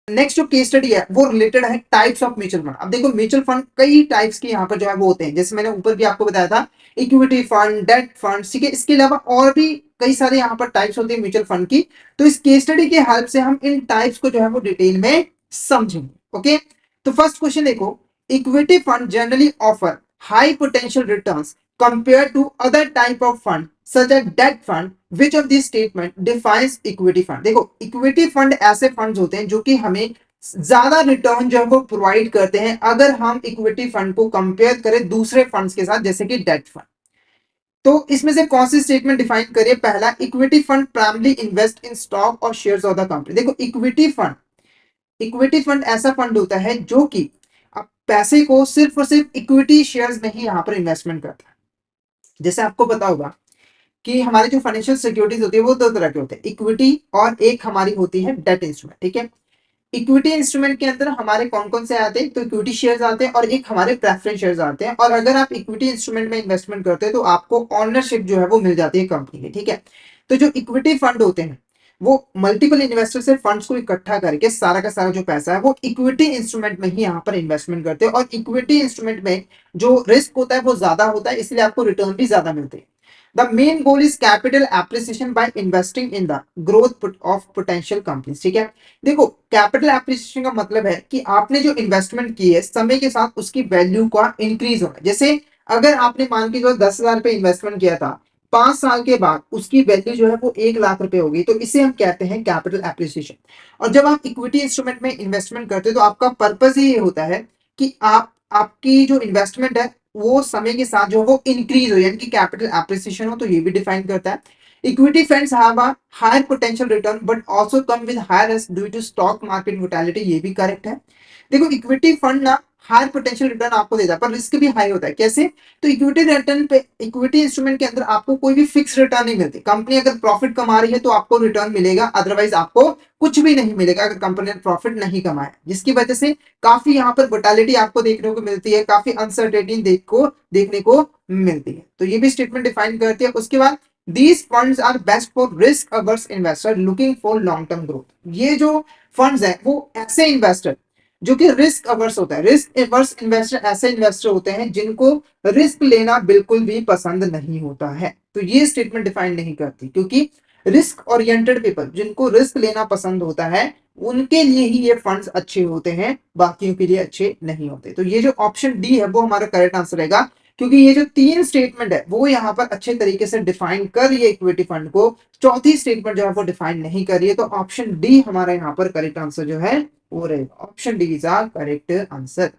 Next जो case study है वो रिलेटेड है टाइप्स ऑफ म्यूचुअल फंड। अब देखो म्यूचुअल फंड कई टाइप्स के यहाँ पर जो है वो होते हैं, जैसे मैंने ऊपर भी आपको बताया था, इक्विटी फंड, डेट फंड, ठीक है। इसके अलावा और भी कई सारे यहाँ पर टाइप्स होती है म्यूचुअल फंड की। तो इस केस स्टडी के हेल्प से हम इन टाइप्स को जो है वो डिटेल में समझेंगे। ओके, तो फर्स्ट क्वेश्चन देखो, equity fund generally offer high potential returns compared to other type of fund such as debt fund, which of these statement defines equity fund? देखो इक्विटी फंड ऐसे फंड्स होते हैं जो कि हमें ज्यादा रिटर्न जो है वो प्रोवाइड करते हैं अगर हम इक्विटी फंड को कंपेयर करें दूसरे फंड्स के साथ, जैसे कि डेट फंड। तो इसमें से कौन सी स्टेटमेंट डिफाइन करिए? पहला, equity fund primarily invest in stock और शेयर्स ऑफ द कंपनी। देखो इक्विटी फंड ऐसा फंड होता है जो कि पैसे को सिर्फ और सिर्फ इक्विटी शेयर्स में ही यहाँ पर इन्वेस्टमेंट करता है। जैसे आपको पता होगा कि हमारे जो फाइनेंशियल सिक्योरिटीज होती है वो दो तरह के होते हैं, इक्विटी और एक हमारी होती है डेट इंस्ट्रूमेंट, ठीक है। इक्विटी इंस्ट्रूमेंट के अंदर हमारे कौन कौन से आते हैं? तो इक्विटी शेयर्स आते हैं और एक हमारे प्रेफरेंस शेयर्स आते हैं। और अगर आप इक्विटी इंस्ट्रूमेंट में इन्वेस्टमेंट करते हैं तो आपको ऑनरशिप जो है वो मिल जाती है कंपनी की, ठीक है। तो जो इक्विटी फंड होते हैं वो मल्टीपल इन्वेस्टर से फंड्स को इकट्ठा करके सारा का सारा जो पैसा है वो इक्विटी इंस्ट्रूमेंट में ही यहाँ पर इन्वेस्टमेंट करते हैं। और इक्विटी इंस्ट्रूमेंट में जो रिस्क होता है वो ज्यादा होता है, इसलिए आपको रिटर्न भी ज्यादा मिलते हैं। The main goal is capital appreciation by investing in the growth of potential companies, ठीक है। देखो कैपिटल एप्रिसिएशन का मतलब है कि आपने जो इन्वेस्टमेंट की है समय के साथ उसकी वैल्यू का इंक्रीज होना। जैसे अगर आपने मान के जो 10,000 पे इन्वेस्टमेंट किया था, 5 साल के बाद उसकी वैल्यू जो है वो 1 लाख रुपए होगी, तो इसे हम कहते हैं कैपिटल एप्रिसिएशन। और जब आप इक्विटी इंस्ट्रूमेंट में इन्वेस्टमेंट करते हो तो आपका पर्पज ये होता है कि आपकी जो इन्वेस्टमेंट है वो समय के साथ जो वो इंक्रीज हो, यानी कि कैपिटल एप्रिसिएशन हो। तो ये भी डिफाइन करता है। Equity funds have a higher potential return but also come with higher risk due to stock market volatility, ये भी करेक्ट है। देखो इक्विटी फंड ना हायर पोटेंशियल रिटर्न आपको देता है पर रिस्क भी हाई होता है। कैसे? तो इक्विटी रिटर्न पे, इक्विटी इंस्ट्रूमेंट के अंदर आपको कोई भी फिक्स रिटर्न नहीं मिलती। कंपनी अगर प्रॉफिट कमा रही है तो आपको रिटर्न मिलेगा, अदरवाइज आपको कुछ भी नहीं मिलेगा अगर कंपनी ने प्रॉफिट नहीं कमाया, जिसकी वजह से काफी यहाँ पर वोलेटिलिटी आपको देखने को मिलती है, काफी अनसर्टेनिटी देखने को मिलती है। तो ये भी स्टेटमेंट डिफाइन करती है। उसके बाद these funds are best for risk averse investor looking for long term growth. ये जो फंड्स है वो ऐसे इन्वेस्टर जो कि रिस्क अवर्स होता है, रिस्क अवर्स इन्वेस्टर ऐसे इन्वेस्टर होते हैं जिनको रिस्क लेना बिल्कुल भी पसंद नहीं होता है। तो ये स्टेटमेंट डिफाइन नहीं करती, क्योंकि रिस्क ओरिएंटेड पीपल जिनको रिस्क लेना पसंद होता है उनके लिए ही ये फंड्स अच्छे होते हैं, बाकियों के लिए अच्छे नहीं होते। तो ये जो ऑप्शन डी है वो हमारा करेक्ट आंसर रहेगा, क्योंकि ये जो 3 स्टेटमेंट है वो यहाँ पर अच्छे तरीके से डिफाइन कर रही है इक्विटी फंड को, चौथी स्टेटमेंट जो है वो डिफाइन नहीं कर रही है। तो ऑप्शन डी हमारा यहाँ पर करेक्ट आंसर जो है वो रहेगा। Option D is our correct answer.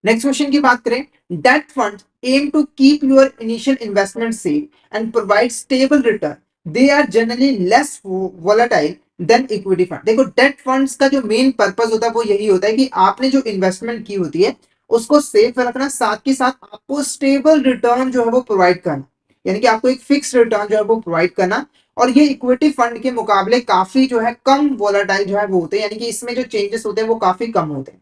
Next question की बात करें, debt fund aim to keep your initial investment safe and provide stable return, they are generally less volatile than equity fund. देखो debt funds का जो main purpose होता है वो यही होता है कि आपने जो इन्वेस्टमेंट की होती है उसको सेफ रखना, साथ के साथ आपको स्टेबल रिटर्न जो है वो प्रोवाइड करना, यानी कि आपको एक फिक्स रिटर्न जो है वो प्रोवाइड करना। और ये इक्विटी फंड के मुकाबले काफी जो है कम वोलेटाइल जो है वो होते हैं, यानी कि इसमें जो चेंजेस होते हैं वो काफी कम होते हैं।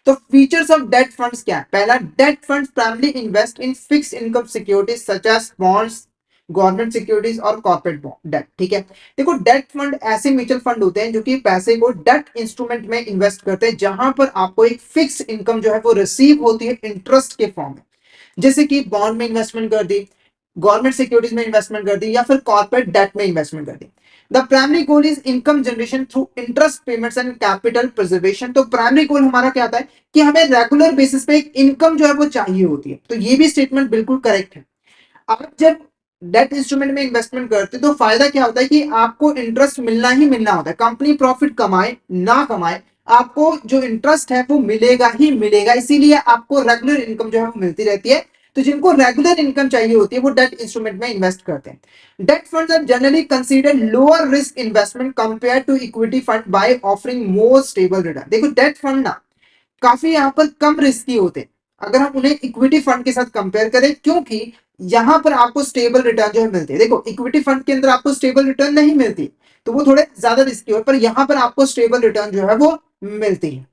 तो फीचर्स ऑफ डेट फंड्स क्या है? पहला, debt funds primarily invest in fixed income securities such as bonds, government securities और कॉर्पोरेट डेट, ठीक है। देखो डेट फंड ऐसे म्यूचुअल फंड होते हैं जो कि पैसे को डेट इंस्ट्रूमेंट में इन्वेस्ट करते हैं जहां पर आपको एक फिक्स इनकम जो है वो रिसीव होती है इंटरेस्ट के फॉर्म में, जैसे कि बॉन्ड में इन्वेस्टमेंट कर दी, गवर्नमेंट सिक्योरिटीज में इन्वेस्टमेंट कर दी या फिर कॉर्पोरेट डेट में इन्वेस्टमेंट कर दी। The primary goal is income generation through interest payments and capital preservation. तो प्राइमरी गोल हमारा क्या होता है कि हमें रेगुलर बेसिस पे एक इनकम जो है वो चाहिए होती है। तो ये भी स्टेटमेंट बिल्कुल करेक्ट है। आप जब डेट इंस्ट्रूमेंट में इन्वेस्टमेंट करते तो फायदा क्या होता है कि आपको इंटरेस्ट मिलना ही मिलना होता है, कंपनी प्रॉफिट कमाए ना कमाए आपको जो इंटरेस्ट है वो मिलेगा ही मिलेगा, इसीलिए आपको रेगुलर इनकम जो है वो मिलती रहती है। तो जिनको रेगुलर इनकम चाहिए होती है वो डेट इंस्ट्रूमेंट में इन्वेस्ट करते हैं। Debt funds are generally considered lower risk investment compare to equity fund by offering more stable return. देखो डेट फंड ना काफी यहाँ पर कम रिस्की होते हैं अगर हम उन्हें इक्विटी फंड के साथ कंपेयर करें, क्योंकि यहां पर आपको स्टेबल रिटर्न जो है मिलते हैं। देखो इक्विटी फंड के अंदर आपको स्टेबल रिटर्न नहीं मिलती तो वो थोड़े ज्यादा रिस्की हो, पर यहां पर आपको स्टेबल रिटर्न जो है वो मिलती है।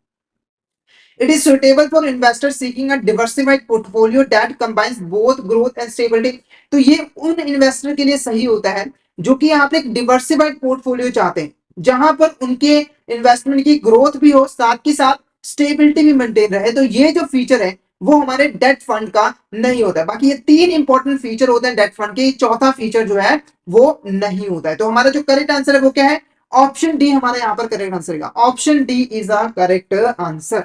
It is suitable for investors seeking a diversified portfolio that combines both growth and stability। तो ये उन इन्वेस्टर के लिए सही होता है जो कि यहाँ पे एक डिवर्सिफाइड पोर्टफोलियो चाहते हैं, जहां पर उनके इन्वेस्टमेंट की ग्रोथ भी हो, साथ के साथ स्टेबिलिटी भी मेंटेन रहे। तो ये जो फीचर है वो हमारे डेट फंड का नहीं होता है। बाकी ये तीन इंपॉर्टेंट फीचर होते हैं डेट फंड के, चौथा फीचर जो है वो नहीं होता है। तो हमारा जो करेक्ट आंसर है वो क्या है? ऑप्शन डी हमारे यहां पर करेक्ट आंसर है। Option D is a correct answer.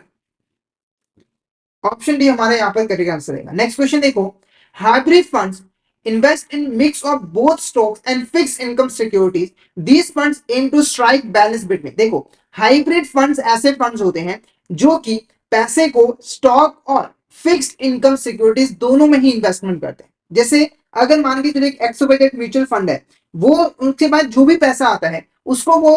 Option D हमारे यहां पर करेक्ट आंसर है। नेक्स्ट क्वेश्चन देखो, hybrid funds invest in mix of both stocks and fixed income securities. These funds aim to strike balance between, देखो hybrid funds ऐसे funds होते हैं जो कि पैसे को स्टॉक और फिक्स्ड इनकम सिक्योरिटीज दोनों में ही इन्वेस्टमेंट करते हैं। जैसे अगर मान के चलिए एक एक्सोबेटेड म्यूचुअल फंड है, वो उनके बाद जो भी पैसा आता है उसको वो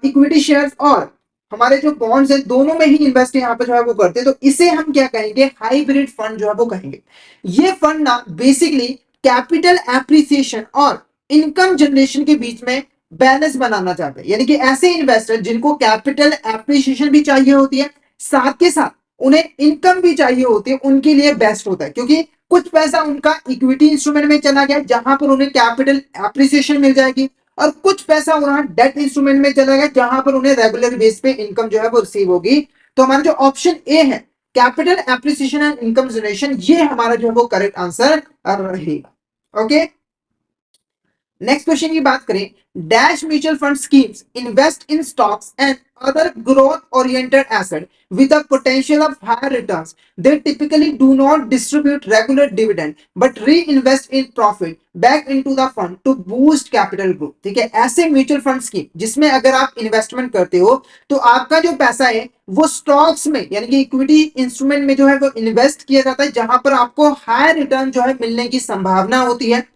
इक्विटी शेयर्स और हमारे जो बॉन्ड्स हैं दोनों में ही इन्वेस्ट यहाँ पे जो है वो करते हैं। तो इसे हम क्या कहेंगे? हाइब्रिड फंड जो है वो कहेंगे। ये फंड ना बेसिकली कैपिटल एप्रिसिएशन और इनकम जनरेशन के बीच में बैलेंस बनाना चाहते हैं। यानी कि ऐसे इन्वेस्टर जिनको कैपिटल एप्रिसिएशन भी चाहिए होती है, साथ के साथ उन्हें इनकम भी चाहिए होती है, उनके लिए बेस्ट होता है। क्योंकि कुछ पैसा उनका इक्विटी इंस्ट्रूमेंट में चला गया जहां पर उन्हें कैपिटल एप्रिसिएशन मिल जाएगी, और कुछ पैसा उन्हें डेट इंस्ट्रूमेंट में चला गया जहां पर उन्हें रेगुलर बेस पे इनकम जो है वो रिसीव होगी। तो हमारा जो ऑप्शन ए है capital appreciation and income generation, ये हमारा जो है वो करेक्ट आंसर रहेगा। ओके, नेक्स्ट क्वेश्चन की बात करें, dash mutual fund schemes invest in stocks and other growth oriented asset with a potential of higher returns. They typically do not distribute regular dividend but reinvest in profit back into the fund to boost capital growth. ठीक है, ऐसे mutual fund scheme जिसमें अगर आप investment करते हो तो आपका जो पैसा है वो स्टॉक्स में यानी कि इक्विटी इंस्ट्रूमेंट में जो है वो इन्वेस्ट किया जाता है, जहां पर आपको हायर रिटर्न जो है मिलने की संभावना होती है।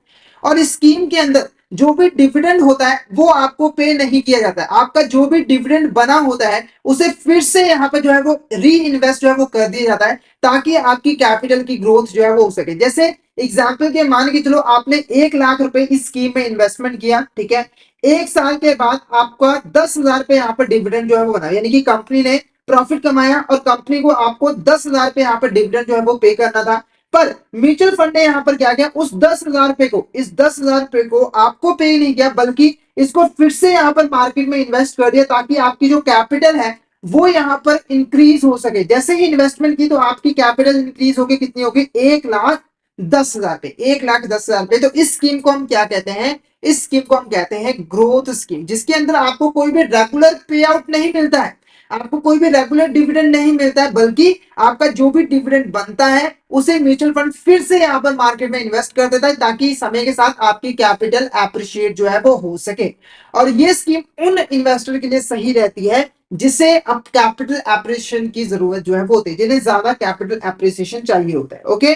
और इस स्कीम के अंदर जो भी डिविडेंड होता है वो आपको पे नहीं किया जाता है। आपका जो भी डिविडेंड बना होता है उसे फिर से यहाँ पे जो है वो री इन्वेस्ट जो है वो कर दिया जाता है, ताकि आपकी कैपिटल की ग्रोथ जो है वो हो सके। जैसे एग्जाम्पल के मान के चलो आपने 1 लाख रुपए इस स्कीम में इन्वेस्टमेंट किया, ठीक है, 1 साल के बाद आपका 10,000 रुपए यहाँ पर डिविडेंड जो है वो बना, यानी कि कंपनी ने प्रॉफिट कमाया और कंपनी को आपको 10,000 रुपए यहाँ पर डिविडेंड जो है वो पे करना था। पर म्यूचुअल फंड ने यहां पर क्या किया, उस 10,000 रुपए को, इस 10,000 रुपए को आपको पे नहीं किया, बल्कि इसको फिर से यहां पर मार्केट में इन्वेस्ट कर दिया, ताकि आपकी जो कैपिटल है वो यहां पर इंक्रीज हो सके। जैसे ही इन्वेस्टमेंट की तो आपकी कैपिटल इंक्रीज होगी, कितनी होगी? 1,10,000 पे, 1,10,000 पे। तो इस स्कीम को हम क्या कहते हैं? इस स्कीम को हम कहते हैं ग्रोथ स्कीम, जिसके अंदर आपको कोई भी रेगुलर पे आउट नहीं मिलता है, आपको कोई भी रेगुलर डिविडेंड नहीं मिलता है, बल्कि आपका जो भी डिविडेंड बनता है उसे म्यूचुअल फंड फिर से यहां पर मार्केट में इन्वेस्ट कर देता है, ताकि समय के साथ आपकी कैपिटल एप्रिशिएट जो है वो हो सके। और ये स्कीम उन इन्वेस्टर के लिए सही रहती है जिसे अब कैपिटल एप्रिसिएशन की जरूरत जो है वो होती है, जिन्हें ज्यादा कैपिटल एप्रिसिएशन चाहिए होता है। ओके,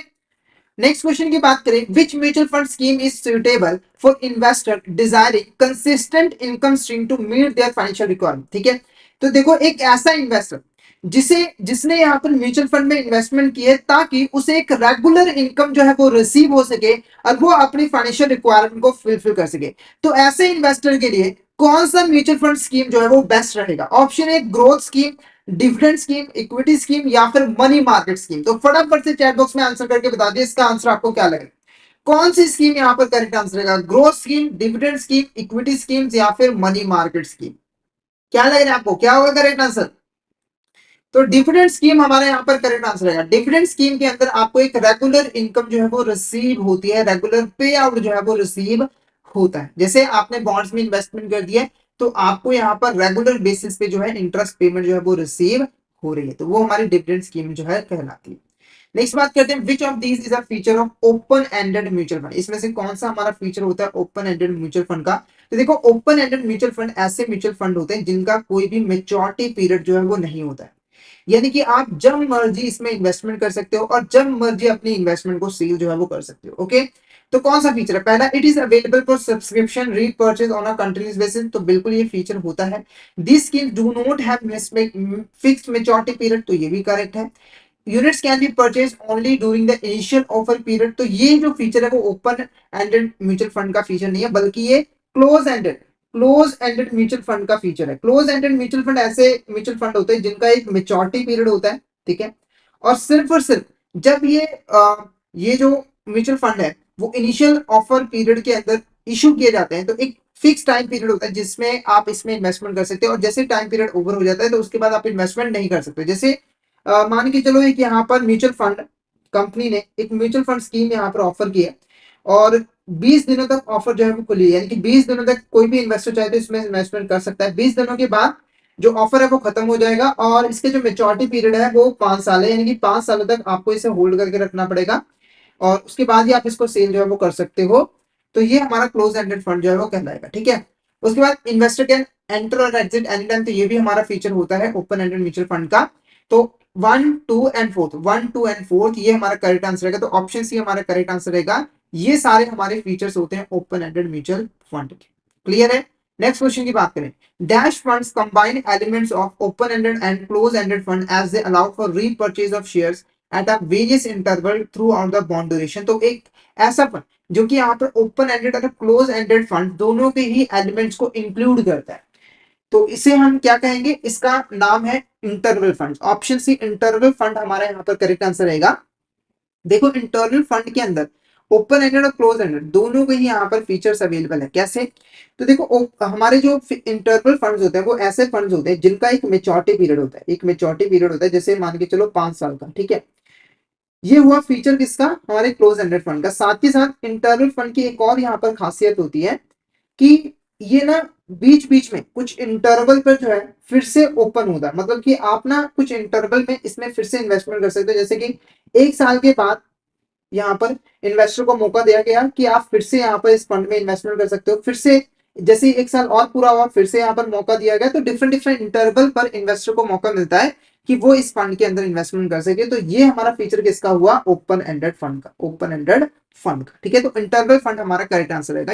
नेक्स्ट क्वेश्चन की बात करें, which mutual fund scheme is suitable for investor desiring consistent income stream to meet their financial requirement. ठीक है, तो देखो एक ऐसा इन्वेस्टर जिसने यहाँ पर म्यूचुअल फंड में इन्वेस्टमेंट की है ताकि उसे एक रेगुलर इनकम जो है वो रिसीव हो सके और वो अपनी फाइनेंशियल रिक्वायरमेंट को फुलफिल कर सके। तो ऐसे इन्वेस्टर के लिए कौन सा म्यूचुअल फंड स्कीम जो है वो बेस्ट रहेगा? Option a growth scheme, dividend scheme, equity scheme या फिर मनी मार्केट स्कीम। तो फटाफट से चैट बॉक्स में आंसर करके बता दिए इसका आंसर आपको क्या लगेगा, कौन सी स्कीम यहाँ पर करेक्ट आंसर रहेगा? Growth scheme, dividend scheme, equity scheme या फिर मनी मार्केट स्कीम? क्या लग रहा है आपको, क्या होगा करेक्ट आंसर? तो डिविडेंड स्कीम हमारे यहाँ पर करेक्ट आंसर रहेगा। डिविडेंड स्कीम के अंदर आपको एक रेगुलर इनकम जो है वो रिसीव होती है, रेगुलर पे आउट जो है वो रिसीव होता है। जैसे आपने बॉन्ड्स में इन्वेस्टमेंट कर दिया तो आपको यहाँ पर रेगुलर बेसिस पे जो है इंटरेस्ट पेमेंट जो है वो रिसीव हो रही है, तो वो हमारी डिविडेंड स्कीम जो है कहलाती है। नेक्स्ट बात करते हैं, which of these is a feature of open ended mutual fund? इसमें से कौन सा हमारा फीचर होता है ओपन एंडेड म्यूचुअल फंड का? तो देखो ओपन एंडेड म्यूचुअल फंड ऐसे म्यूचुअल फंड होते हैं जिनका कोई भी मेच्योरिटी पीरियड जो है वो नहीं होता है, यानी कि आप जब मर्जी इसमें इन्वेस्टमेंट कर सकते हो और जब मर्जी अपनी इन्वेस्टमेंट को सेल जो है वो कर सकते हो। ओके, तो कौन सा फीचर है? पहला, it is available for subscription repurchase on a continuous basis. तो बिल्कुल ये फीचर होता है। This scheme do not have fixed maturity period, तो ये भी करेक्ट है। Units can be purchase only during the initial offer period, तो ये जो फीचर है वो ओपन एंडेड म्यूचुअल फंड का फीचर नहीं है, बल्कि ये क्लोज एंडेड म्यूचुअल फंड का फीचर है। क्लोज एंडेड म्यूचुअल फंड ऐसे म्यूचुअल फंड होते हैं जिनका एक मेच्योरिटी पीरियड होता है, ठीक है, और सिर्फ जब ये जो म्यूचुअल फंड है वो इनिशियल ऑफर पीरियड के अंदर इशू किए जाते हैं, तो एक फिक्स टाइम पीरियड होता है जिसमें आप इसमें इन्वेस्टमेंट कर सकते हो, और जैसे टाइम पीरियड ओवर हो जाता है तो उसके बाद आप इन्वेस्टमेंट नहीं कर सकते। जैसे मान के चलो एक यहाँ पर म्यूचुअल फंड कंपनी ने एक म्यूचुअल फंड स्कीम यहाँ पर ऑफर की है, और 20 दिनों तक ऑफर जो है वो खुली है, यानी कि 20 दिनों तक कोई भी इन्वेस्टर चाहे तो इसमें इन्वेस्टमेंट कर सकता है। 20 दिनों के बाद जो ऑफर है वो खत्म हो जाएगा, और इसके जो मेच्योरिटी पीरियड है वो 5 साल है, यानी कि 5 सालों तक आपको इसे होल्ड करके रखना पड़ेगा, और उसके बाद ही आप इसको सेल जो है वो कर सकते हो। तो ये हमारा क्लोज एंडेड फंड जो है वो कहलाएगा, ठीक है। उसके बाद इन्वेस्टर कैन एंटर और एग्जिट एनी टाइम, तो ये भी हमारा फीचर होता है ओपन एंडेड म्यूचुअल फंड का। तो 1, 2 एंड 4 ये हमारा करेक्ट आंसर रहेगा, तो ऑप्शन सी हमारा करेक्ट आंसर रहेगा। ये सारे हमारे फीचर्स होते हैं ओपन एंडेड म्यूचुअल फंड के। क्लियर है। नेक्स्ट क्वेश्चन की बात करें, dash funds combine elements of open ended and close ended fund as they allow for repurchase of shares at a various interval throughout the bond duration. तो एक ऐसा fund जो कि यहाँ पर ओपन एंडेड और क्लोज एंडेड फंड दोनों के ही एलिमेंट्स को इंक्लूड करता है, तो इसे हम क्या कहेंगे, इसका नाम है interval fund. Option C interval fund हमारा यहाँ पर करेक्ट आंसर रहेगा। देखो इंटरनल फंड के अंदर ओपन एंडेड और क्लोज एंडेड दोनों के ही यहाँ पर फीचर्स अवेलेबल है। कैसे, तो देखो हमारे जो इंटरवल फंड्स होते हैं वो ऐसे फंड्स होते हैं जिनका एक मेच्योरिटी पीरियड होता है, एक मेच्योरिटी पीरियड होता है, जैसे मान के चलो 5 साल का, ठीक है। ये हुआ फीचर किसका, हमारे क्लोज एंडेड फंड का। साथ ही साथ इंटरनल फंड की एक और यहाँ पर खासियत होती है कि ये ना बीच बीच में कुछ इंटरवल पर जो है फिर से ओपन होता है, मतलब कि आप ना कुछ इंटरवल में इसमें फिर से इन्वेस्टमेंट कर सकते हो। जैसे कि 1 साल के बाद यहाँ पर इन्वेस्टर को मौका दिया गया कि आप फिर से यहाँ पर इस फंड में इन्वेस्टमेंट कर सकते हो, फिर से जैसे 1 साल और पूरा हुआ फिर से यहाँ पर मौका दिया गया, तो डिफरेंट डिफरेंट इंटरवल पर इन्वेस्टर को मौका मिलता है कि वो इस फंड के अंदर इन्वेस्टमेंट कर सके। तो ये हमारा फीचर किसका हुआ, ओपन एंडेड फंड का, ओपन एंडेड फंड का, ठीक है। तो इंटरवल फंड हमारा करेक्ट आंसर है।